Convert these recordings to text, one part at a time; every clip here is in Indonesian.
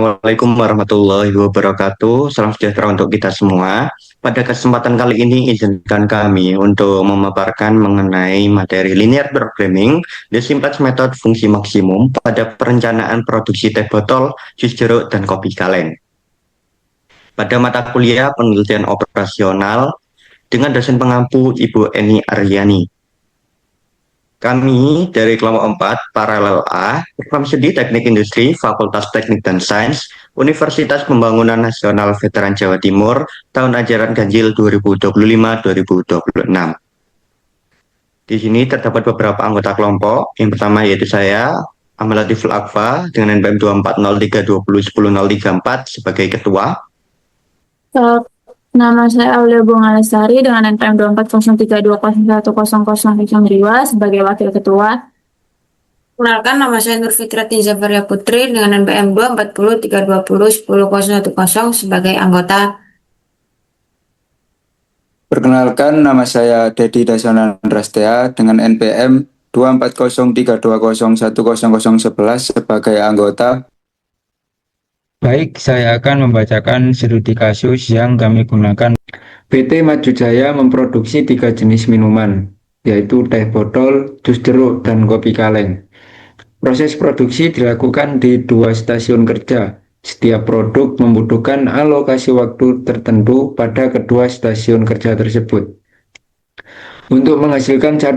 Assalamualaikum warahmatullahi wabarakatuh. Salam sejahtera untuk kita semua. Pada kesempatan kali ini, izinkan kami untuk memaparkan mengenai materi linear programming, the simplest method fungsi maksimum pada perencanaan produksi teh botol, jus jeruk, dan kopi kaleng. Pada mata kuliah penelitian operasional dengan dosen pengampu Ibu Eni Aryani. Kami dari kelompok 4, Paralel A, program studi Teknik Industri, Fakultas Teknik dan Sains, Universitas Pembangunan Nasional Veteran Jawa Timur, tahun ajaran ganjil 2025-2026. Di sini terdapat beberapa anggota kelompok. Yang pertama yaitu saya, Ahmad Latiful Akfa, dengan NPM 24032101034 sebagai ketua. Nama saya Aulia Bunga Lestari dengan NPM 240320101002 sebagai wakil ketua. Kenalkan, nama saya Nur Fitrati Zafaria Putri dengan NPM 2403220101010 sebagai anggota. Perkenalkan, nama saya Dedi Dasonan Rastea dengan NPM 2403220101011 sebagai anggota. Baik, saya akan membacakan studi kasus yang kami gunakan. PT Maju Jaya memproduksi 3 jenis minuman, yaitu teh botol, jus jeruk, dan kopi kaleng. Proses produksi dilakukan di 2 stasiun kerja. Setiap produk membutuhkan alokasi waktu tertentu pada kedua stasiun kerja tersebut. Untuk menghasilkan 1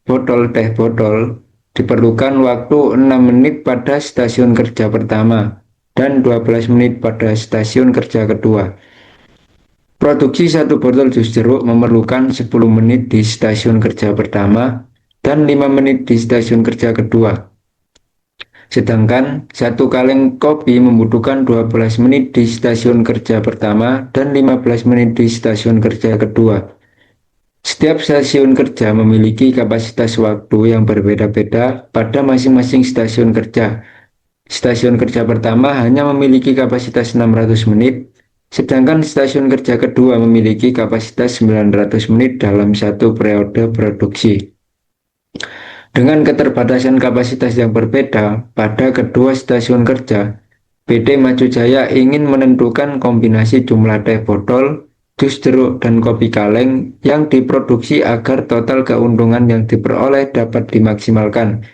botol teh botol, diperlukan waktu 6 menit pada stasiun kerja pertama dan 12 menit pada stasiun kerja kedua. Produksi 1 botol jus jeruk memerlukan 10 menit di stasiun kerja pertama dan 5 menit di stasiun kerja kedua. Sedangkan 1 kaleng kopi membutuhkan 12 menit di stasiun kerja pertama dan 15 menit di stasiun kerja kedua. Setiap stasiun kerja memiliki kapasitas waktu yang berbeda-beda pada masing-masing stasiun kerja. Stasiun kerja pertama hanya memiliki kapasitas 600 menit, sedangkan stasiun kerja kedua memiliki kapasitas 900 menit dalam satu periode produksi. Dengan keterbatasan kapasitas yang berbeda pada kedua stasiun kerja, PT Maju Jaya ingin menentukan kombinasi jumlah teh botol, jus jeruk, dan kopi kaleng yang diproduksi agar total keuntungan yang diperoleh dapat dimaksimalkan.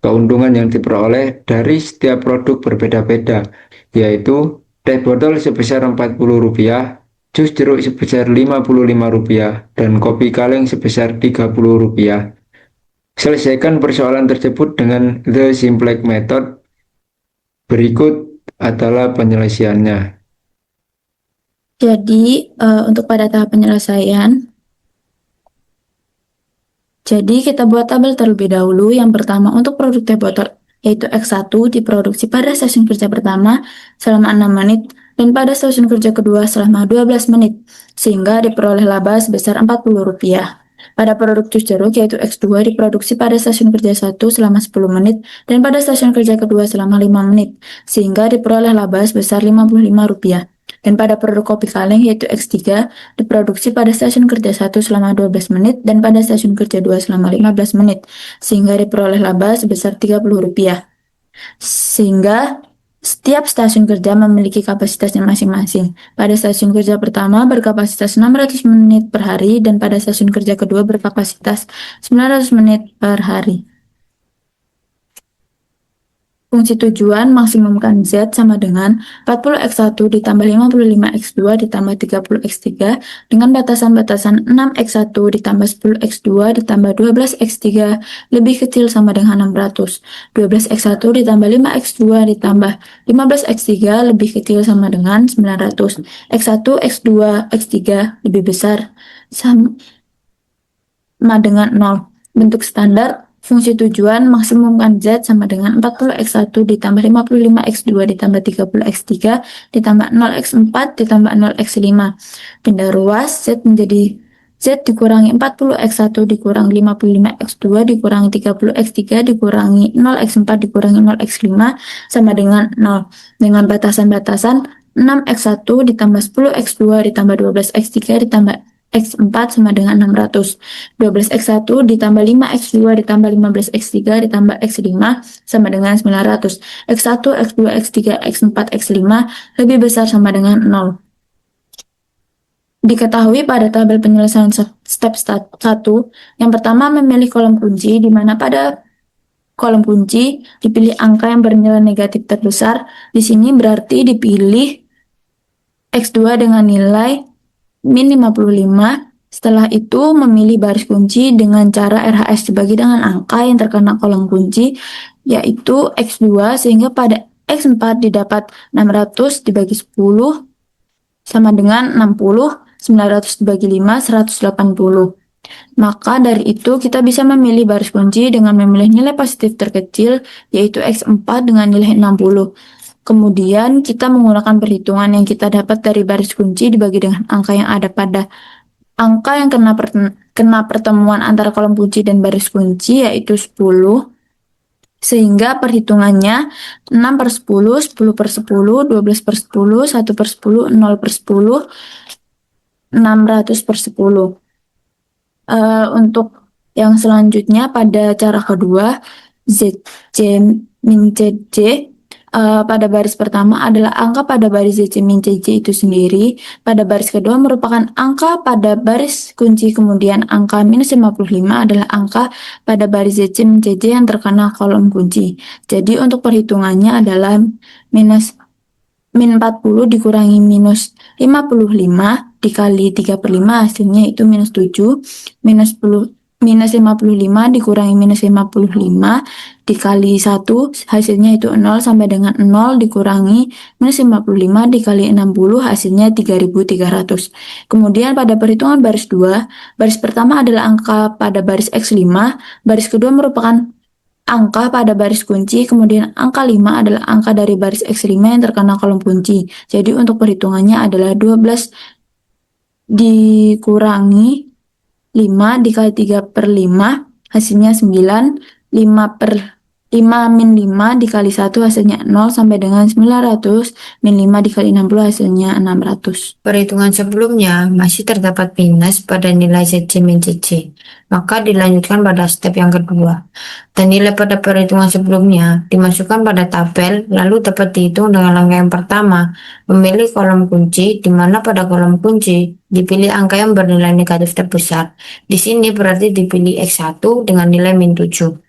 Keuntungan yang diperoleh dari setiap produk berbeda-beda, yaitu teh botol sebesar Rp40, jus jeruk sebesar Rp55, dan kopi kaleng sebesar Rp30. Selesaikan persoalan tersebut dengan the simplest method. Berikut adalah penyelesaiannya. Jadi, untuk pada tahap penyelesaian, jadi kita buat tabel terlebih dahulu. Yang pertama untuk produk teh botol yaitu X1 diproduksi pada stasiun kerja pertama selama 6 menit dan pada stasiun kerja kedua selama 12 menit sehingga diperoleh laba sebesar Rp40. Pada produk jus jeruk yaitu X2 diproduksi pada stasiun kerja 1 selama 10 menit dan pada stasiun kerja kedua selama 5 menit sehingga diperoleh laba sebesar Rp55. Dan pada produk kopi kaleng yaitu X3 diproduksi pada stasiun kerja 1 selama 12 menit dan pada stasiun kerja 2 selama 15 menit sehingga diperoleh laba sebesar Rp30. Sehingga setiap stasiun kerja memiliki kapasitasnya masing-masing. Pada stasiun kerja pertama berkapasitas 600 menit per hari dan pada stasiun kerja kedua berkapasitas 900 menit per hari. Fungsi tujuan maksimumkan Z sama dengan 40X1 ditambah 55X2 ditambah 30X3 dengan batasan-batasan 6X1 ditambah 10X2 ditambah 12X3 lebih kecil sama dengan 600. 12X1 ditambah 5X2 ditambah 15X3 lebih kecil sama dengan 900. X1, X2, X3 lebih besar sama dengan 0. Bentuk standar fungsi tujuan maksimumkan Z sama dengan 40X1 ditambah 55X2 ditambah 30X3 ditambah 0X4 ditambah 0X5. Pindah ruas Z menjadi Z dikurangi 40X1 dikurangi 55X2 dikurangi 30X3 dikurangi 0X4 dikurangi 0X5 sama dengan 0. Dengan batasan-batasan 6X1 ditambah 10X2 ditambah 12X3 ditambah X4 sama dengan 600. 12X1 ditambah 5X2 ditambah 15X3 ditambah X5 sama dengan 900. X1, X2, X3, X4, X5 lebih besar sama dengan 0. Diketahui pada tabel penyelesaian step 1, yang pertama memilih kolom kunci, di mana pada kolom kunci dipilih angka yang bernilai negatif terbesar. Di sini berarti dipilih X2 dengan nilai min 55. Setelah itu memilih baris kunci dengan cara RHS dibagi dengan angka yang terkena kolom kunci, yaitu X2, sehingga pada X4 didapat 600 dibagi 10 sama dengan 60, 900 dibagi 5, 180. Maka dari itu kita bisa memilih baris kunci dengan memilih nilai positif terkecil, yaitu X4 dengan nilai 60. Kemudian kita menggunakan perhitungan yang kita dapat dari baris kunci dibagi dengan angka yang ada pada angka yang kena pertemuan antara kolom kunci dan baris kunci, yaitu 10. Sehingga perhitungannya 6 per 10, 10 per 10, 12 per 10, 1 per 10, 0 per 10, 600 per 10. Untuk yang selanjutnya pada cara kedua, ZC min CC, pada baris pertama adalah angka pada baris ZC min CC itu sendiri. Pada baris kedua merupakan angka pada baris kunci, kemudian angka minus 55 adalah angka pada baris ZC min CC yang terkena kolom kunci. Jadi untuk perhitungannya adalah min 40 dikurangi minus 55 dikali 3 per 5 hasilnya itu minus 7. Minus 55 dikurangi minus 55 dikali 1 hasilnya itu 0 sampai dengan 0 dikurangi minus 55 dikali 60 hasilnya 3.300. Kemudian pada perhitungan baris 2, baris pertama adalah angka pada baris X5, baris kedua merupakan angka pada baris kunci, kemudian angka 5 adalah angka dari baris X5 yang terkena kolom kunci. Jadi untuk perhitungannya adalah 12 dikurangi 5 dikali 3 per 5 hasilnya 9, 5 min 5 dikali 1 hasilnya 0 sampai dengan 900, min 5 dikali 60 hasilnya 600. Perhitungan sebelumnya masih terdapat minus pada nilai ZC min CC, maka dilanjutkan pada step yang kedua. Dan nilai pada perhitungan sebelumnya dimasukkan pada tabel, lalu dapat dihitung dengan langkah yang pertama, memilih kolom kunci, di mana pada kolom kunci dipilih angka yang bernilai negatif terbesar. Di sini berarti dipilih X1 dengan nilai min 7.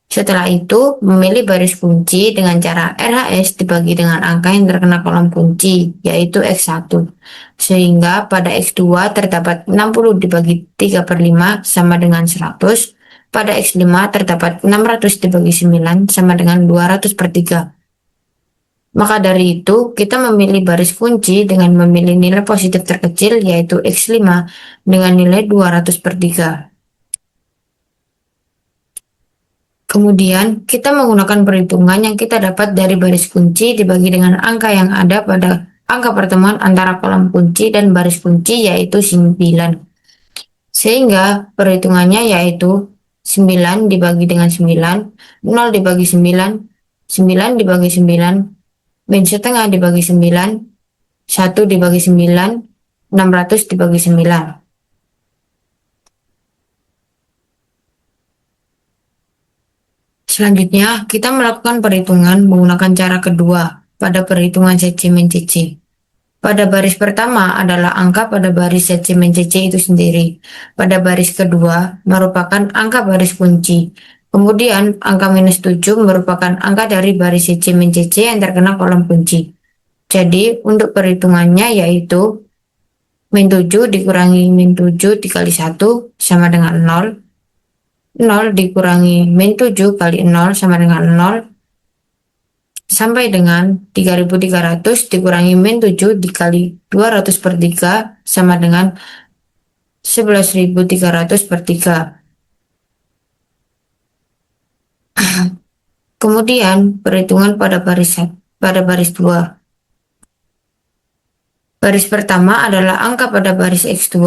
Setelah itu, memilih baris kunci dengan cara RHS dibagi dengan angka yang terkena kolom kunci, yaitu X1. Sehingga pada X2 terdapat 60 dibagi 3 per 5 sama dengan 100. Pada X5 terdapat 600 dibagi 9 sama dengan 200 per 3. Maka dari itu, kita memilih baris kunci dengan memilih nilai positif terkecil, yaitu X5 dengan nilai 200 per 3. Kemudian, kita menggunakan perhitungan yang kita dapat dari baris kunci dibagi dengan angka yang ada pada angka pertemuan antara kolom kunci dan baris kunci, yaitu 9. Sehingga perhitungannya yaitu 9 dibagi dengan 9, 0 dibagi 9, 9 dibagi 9, min setengah dibagi 9, 1 dibagi 9, 600 dibagi 9. Selanjutnya, kita melakukan perhitungan menggunakan cara kedua pada perhitungan ZC min CC. Pada baris pertama adalah angka pada baris ZC min CC itu sendiri. Pada baris kedua merupakan angka baris kunci. Kemudian angka minus 7 merupakan angka dari baris ZC min CC yang terkena kolom kunci. Jadi untuk perhitungannya yaitu min 7 dikurangi min 7 dikali 1 sama dengan 0. 0 dikurangi min 7 kali 0 sama dengan 0, sampai dengan 3.300 dikurangi min 7 dikali 200 per 3 sama dengan 11.300 per 3. Kemudian perhitungan pada baris 2. Baris pertama adalah angka pada baris X2.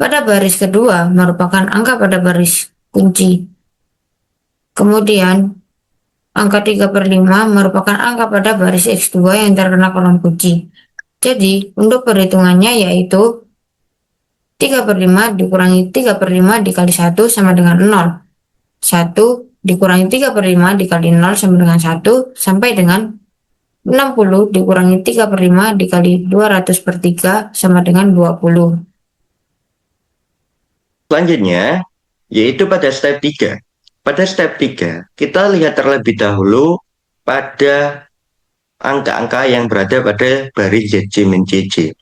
Pada baris kedua merupakan angka pada baris kunci. Kemudian angka 3 per 5 merupakan angka pada baris X2 yang terkena kolom kunci. Jadi untuk perhitungannya yaitu 3/5 dikurangi 3/5 dikali 1 sama dengan 0. 1 dikurangi 3/5 dikali 0 sama dengan 1, sampai dengan 60 dikurangi 3/5 dikali 200/3 sama dengan 20. Selanjutnya, yaitu pada step 3. Pada step 3, kita lihat terlebih dahulu pada angka-angka yang berada pada baris ZC min CC.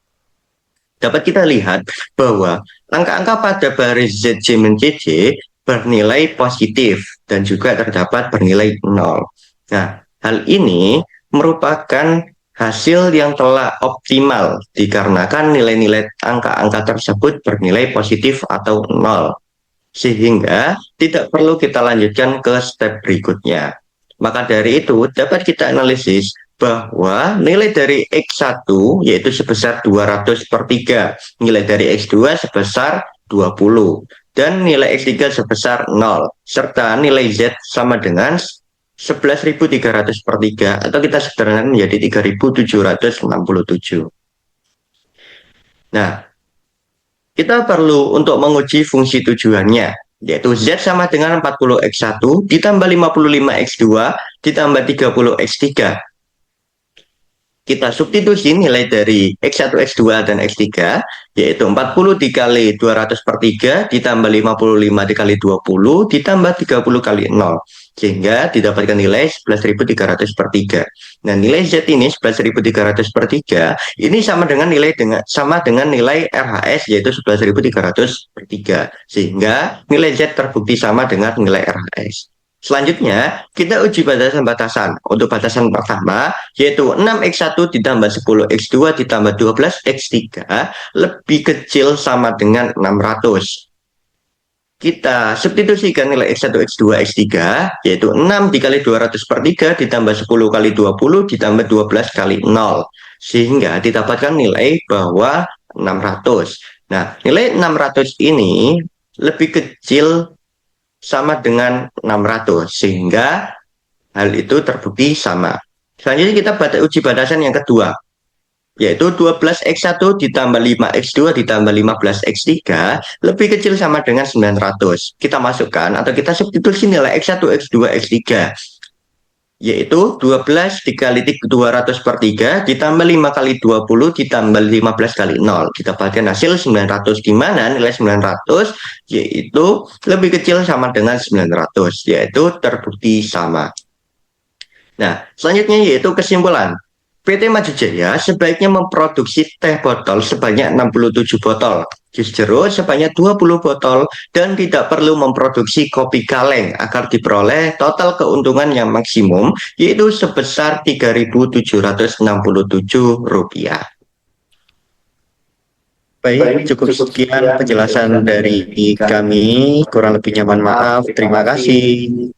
Dapat kita lihat bahwa angka-angka pada baris ZC min CC bernilai positif dan juga terdapat bernilai 0. Nah, hal ini merupakan hasil yang telah optimal dikarenakan nilai-nilai angka-angka tersebut bernilai positif atau 0. Sehingga tidak perlu kita lanjutkan ke step berikutnya. Maka dari itu dapat kita analisis bahwa nilai dari X1 yaitu sebesar 200/3, nilai dari X2 sebesar 20, dan nilai X3 sebesar 0, serta nilai Z sama dengan 11.300/3 atau kita sederhanakan menjadi 3.767. Nah, kita perlu untuk menguji fungsi tujuannya, yaitu Z sama dengan 40X1 ditambah 55X2 ditambah 30X3. Kita substitusi nilai dari X1, X2, dan X3, yaitu 40 dikali 200/3 ditambah 55 dikali 20 ditambah 30 kali 0. Sehingga didapatkan nilai 11.300/3. Nah, nilai Z ini 11.300/3 ini sama dengan nilai RHS yaitu 11.300/3. Sehingga nilai Z terbukti sama dengan nilai RHS. Selanjutnya, kita uji batasan-batasan. Untuk batasan pertama, yaitu 6X1 ditambah 10X2 ditambah 12X3 lebih kecil sama dengan 600. Kita substitusikan nilai X1, X2, X3, yaitu 6 dikali 200/3 ditambah 10 kali 20 ditambah 12 kali 0. Sehingga didapatkan nilai bahwa 600. Nah, nilai 600 ini lebih kecil sama dengan 600, sehingga hal itu terbukti sama. Selanjutnya kita uji batasan yang kedua, yaitu 12X1 ditambah 5X2 ditambah 15X3 lebih kecil sama dengan 900. Kita masukkan atau kita substitusi nilai X1, X2, X3, yaitu 12 dikali 200/3 ditambah 5 kali 20 ditambah 15 kali 0. Kita dapatkan hasil 900, di mana nilai 900 yaitu lebih kecil sama dengan 900, yaitu terbukti sama. Nah, selanjutnya yaitu kesimpulan. PT Maju Jaya sebaiknya memproduksi teh botol sebanyak 67 botol, jus jeruk sebanyak 20 botol, dan tidak perlu memproduksi kopi kaleng agar diperoleh total keuntungan yang maksimum, yaitu sebesar Rp3.767. Baik, cukup sekian penjelasan dari kami. Kurang lebihnya mohon maaf. Terima kasih.